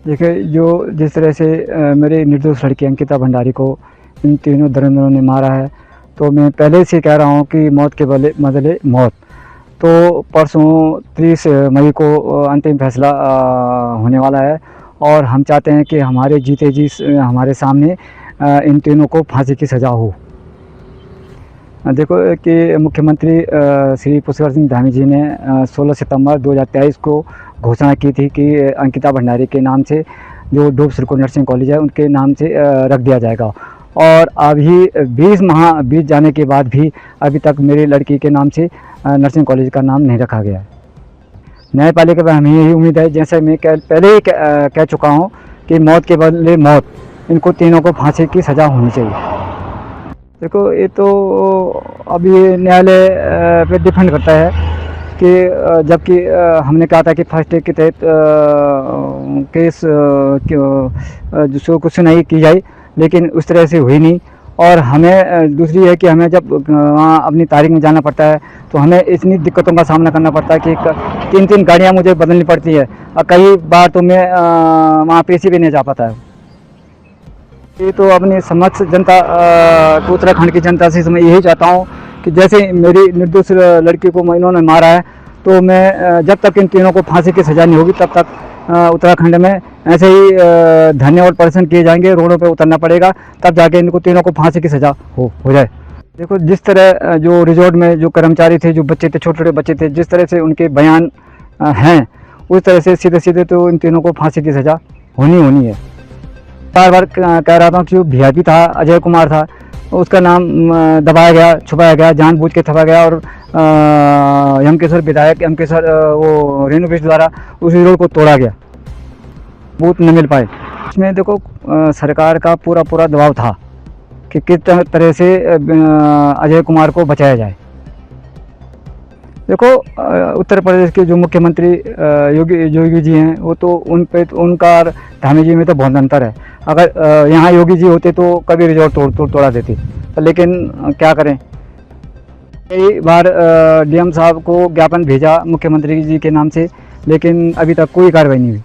देखिए, जो जिस तरह से मेरे निर्दोष लड़की अंकिता भंडारी को इन तीनों धुरंधरों ने मारा है, तो मैं पहले से कह रहा हूँ कि मौत के बदले मौत। तो परसों 30 मई को अंतिम फैसला होने वाला है और हम चाहते हैं कि हमारे जीते जी हमारे सामने इन तीनों को फांसी की सज़ा हो। देखो कि मुख्यमंत्री श्री पुष्कर सिंह धामी जी ने 16 सितंबर 2023 को घोषणा की थी कि अंकिता भंडारी के नाम से जो डोब सिरकोट नर्सिंग कॉलेज है उनके नाम से रख दिया जाएगा। और अभी 20 माह बीत जाने के बाद भी अभी तक मेरी लड़की के नाम से नर्सिंग कॉलेज का नाम नहीं रखा गया है। न्यायपालिका पर हमें यही उम्मीद है, जैसे मैं पहले ही कह चुका हूँ कि मौत के बदले मौत, इनको तीनों को फांसी की सज़ा होनी चाहिए। देखो, ये तो अब ये न्यायालय पे डिपेंड करता है कि जबकि हमने कहा था कि फर्स्ट टेक के तहत केस जिसको कुछ सुनवाई की जाए, लेकिन उस तरह से हुई नहीं। और हमें दूसरी है कि हमें जब वहाँ अपनी तारीख में जाना पड़ता है तो हमें इतनी दिक्कतों का सामना करना पड़ता है कि 3-3 गाड़ियाँ मुझे बदलनी पड़ती है और कई बार तो मैं वहाँ पेशी भी नहीं जा पाता है। ये तो अपनी समक्ष जनता को, उत्तराखंड की जनता से मैं यही चाहता हूँ कि जैसे मेरी निर्दोष लड़की को इन्होंने मारा है, तो मैं जब तक इन तीनों को फांसी की सज़ा नहीं होगी तब तक उत्तराखंड में ऐसे ही धरने और प्रदर्शन किए जाएंगे, रोडों पे उतरना पड़ेगा, तब जाके इनको तीनों को फांसी की सज़ा हो जाए। देखो, जिस तरह जो रिजॉर्ट में जो कर्मचारी थे, जो बच्चे थे, छोटे छोटे बच्चे थे, जिस तरह से उनके बयान हैं, उस तरह से सीधे सीधे तो इन तीनों को फांसी की सज़ा होनी है। बार बार कह रहा था कि जो वीआईपी था, अजय कुमार था, उसका नाम दबाया गया, छुपाया गया, जानबूझ के छुपाया गया और यमकेश्वर विधायक यमकेश्वर वो रेणु बिष्ट द्वारा उस रोड को तोड़ा गया, बूथ न मिल पाए। इसमें देखो सरकार का पूरा दबाव था कि किस तरह से अजय कुमार को बचाया जाए। देखो, उत्तर प्रदेश के जो मुख्यमंत्री योगी जी हैं, वो तो उनका धामी जी में तो बहुत अंतर है। अगर यहाँ योगी जी होते तो कभी रिजॉर्ट तोड़ा देते, लेकिन क्या करें। कई बार डीएम साहब को ज्ञापन भेजा मुख्यमंत्री जी के नाम से, लेकिन अभी तक कोई कार्रवाई नहीं हुई।